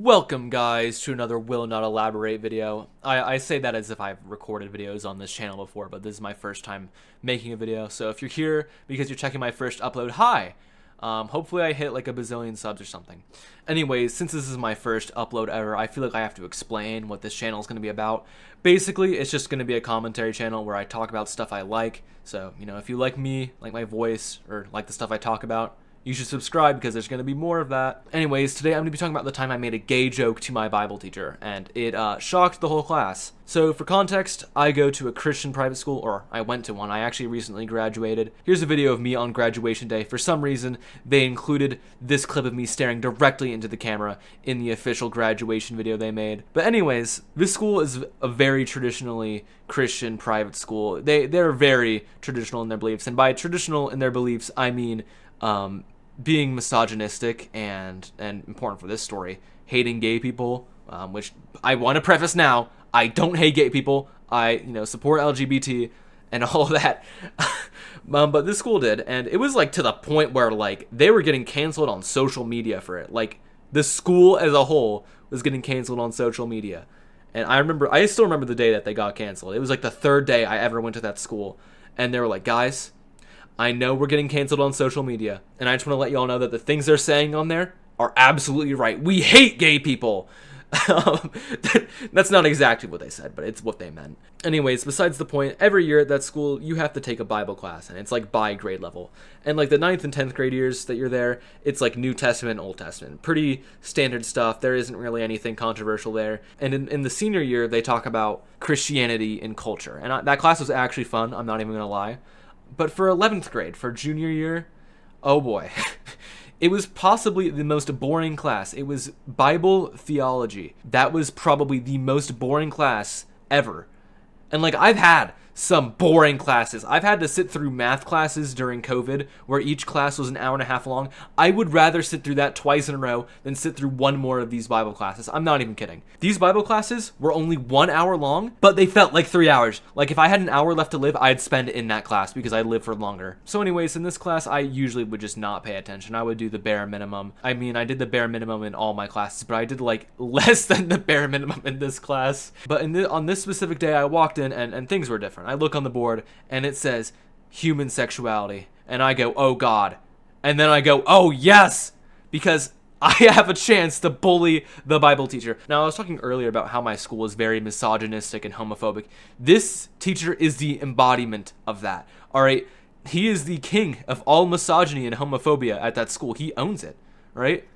Welcome guys to another Will Not Elaborate video. I say that as if I've recorded videos on this channel before, but this is my first time making a video. So if you're here because you're checking my first upload, hi! Hopefully I hit like a bazillion subs or something. Anyways, since this is my first upload ever, I feel like I have to explain what this channel is going to be about. Basically, it's just going to be a commentary channel where I talk about stuff I like. So, you know, if you like me, like my voice, or like the stuff I talk about, you should subscribe because there's going to be more of that. Anyways, today I'm going to be talking about the time I made a gay joke to my Bible teacher, and it shocked the whole class. So for context, I go to a Christian private school, or I went to one. I actually recently graduated. Here's a video of me on graduation day. For some reason, they included this clip of me staring directly into the camera in the official graduation video they made. But anyways, this school is a very traditionally Christian private school. They're very traditional in their beliefs, and by traditional in their beliefs, I mean being misogynistic and important for this story, hating gay people, which I want to preface now, I don't hate gay people. I, support LGBT and all of that. But this school did, and it was like to the point where like they were getting canceled on social media for it. Like the school as a whole was getting canceled on social media. And I still remember the day that they got canceled. It was like the third day I ever went to that school, and they were like, guys, I know we're getting canceled on social media, and I just want to let you all know that the things they're saying on there are absolutely right. We hate gay people. That's not exactly what they said, but it's what they meant. Anyways, besides the point, every year at that school, you have to take a Bible class, and it's like by grade level. And like the 9th and 10th grade years that you're there, it's like New Testament, Old Testament. Pretty standard stuff. There isn't really anything controversial there. And in the senior year, they talk about Christianity and culture. And that class was actually fun, I'm not even going to lie. But for 11th grade, for junior year, oh boy. It was possibly the most boring class. It was Bible theology. That was probably the most boring class ever. And like, I've had some boring classes. I've had to sit through math classes during COVID where each class was an hour and a half long. I would rather sit through that twice in a row than sit through one more of these Bible classes. I'm not even kidding. These Bible classes were only 1 hour long, but they felt like 3 hours. Like if I had an hour left to live, I'd spend it in that class because I live for longer. So anyways, in this class, I usually would just not pay attention. I would do the bare minimum. I mean, I did the bare minimum in all my classes, but I did like less than the bare minimum in this class. But on this specific day, I walked in and things were different. I look on the board and it says human sexuality, and I go, oh God. And then I go, oh yes, because I have a chance to bully the Bible teacher. Now, I was talking earlier about how my school is very misogynistic and homophobic. This teacher is the embodiment of that. All right, he is the king of all misogyny and homophobia at that school. He owns it, right?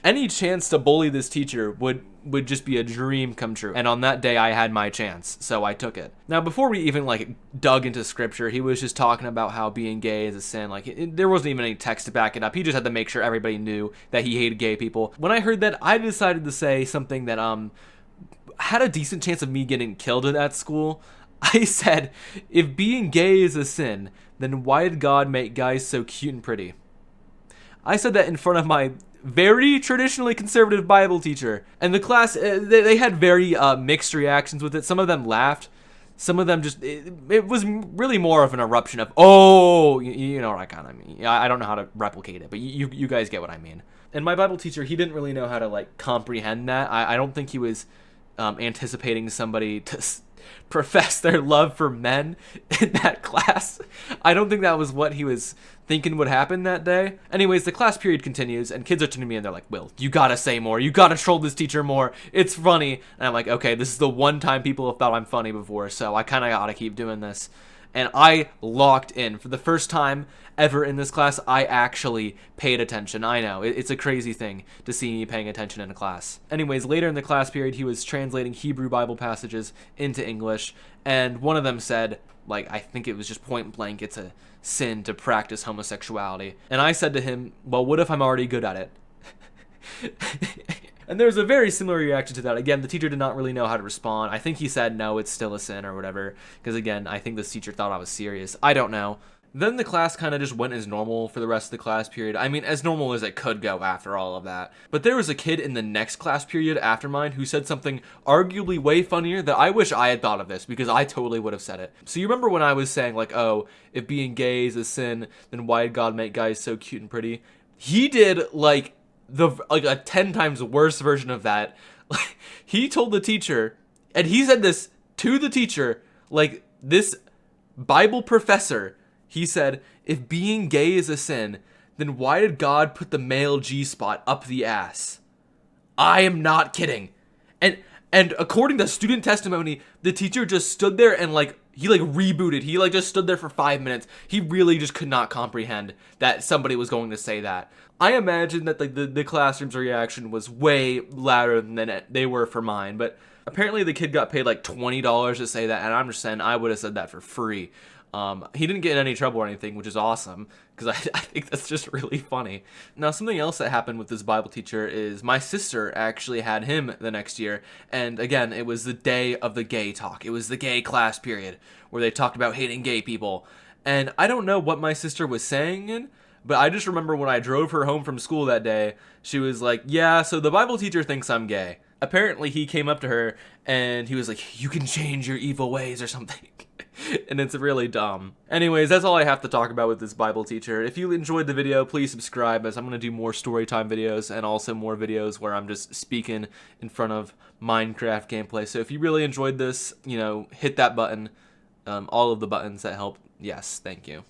Any chance to bully this teacher would just be a dream come true. And on that day, I had my chance, so I took it. Now, before we even like dug into scripture, he was just talking about how being gay is a sin. Like there wasn't even any text to back it up. He just had to make sure everybody knew that he hated gay people. When I heard that, I decided to say something that had a decent chance of me getting killed at that school. I said, if being gay is a sin, then why did God make guys so cute and pretty? I said that in front of my very traditionally conservative Bible teacher. And the class, they had very mixed reactions with it. Some of them laughed. Some of them just, it was really more of an eruption of, oh, you know what I kind of mean. I don't know how to replicate it, but you guys get what I mean. And my Bible teacher, he didn't really know how to like comprehend that. I don't think he was anticipating somebody to profess their love for men in that class. I don't think that was what he was thinking would happen that day. Anyways, the class period continues, and kids are turning to me and they're like, Will, you gotta say more. You gotta troll this teacher more. It's funny. And I'm like, okay, this is the one time people have thought I'm funny before, so I kind of gotta keep doing this. And I locked in. For the first time ever in this class, I actually paid attention. I know, it's a crazy thing to see me paying attention in a class. Anyways, later in the class period, he was translating Hebrew Bible passages into English, and one of them said, like, I think it was just point blank, it's a sin to practice homosexuality. And I said to him, well, what if I'm already good at it? And there was a very similar reaction to that. Again, the teacher did not really know how to respond. I think he said, no, it's still a sin or whatever. Because again, I think this teacher thought I was serious. I don't know. Then the class kind of just went as normal for the rest of the class period. I mean, as normal as it could go after all of that. But there was a kid in the next class period after mine who said something arguably way funnier that I wish I had thought of this, because I totally would have said it. So you remember when I was saying like, oh, if being gay is a sin, then why did God make guys so cute and pretty? He did like the like a 10 times worse version of that. Like, he told the teacher, and he said this to the teacher, like this Bible professor, he said, if being gay is a sin, then why did God put the male G-spot up the ass? I am not kidding. And according to student testimony, the teacher just stood there and he rebooted. He just stood there for 5 minutes. He really just could not comprehend that somebody was going to say that. I imagine that the classroom's reaction was way louder than they were for mine, but apparently the kid got paid like $20 to say that, and I'm just saying I would have said that for free. He didn't get in any trouble or anything, which is awesome, because I think that's just really funny. Now, something else that happened with this Bible teacher is my sister actually had him the next year, and again, it was the day of the gay talk. It was the gay class period, where they talked about hating gay people. And I don't know what my sister was saying, but I just remember when I drove her home from school that day, she was like, yeah, so the Bible teacher thinks I'm gay. Apparently, he came up to her, and he was like, you can change your evil ways or something. And it's really dumb. Anyways, that's all I have to talk about with this Bible teacher. If you enjoyed the video, please subscribe, as I'm going to do more storytime videos and also more videos where I'm just speaking in front of Minecraft gameplay. So if you really enjoyed this, hit that button. All of the buttons that help. Yes, thank you.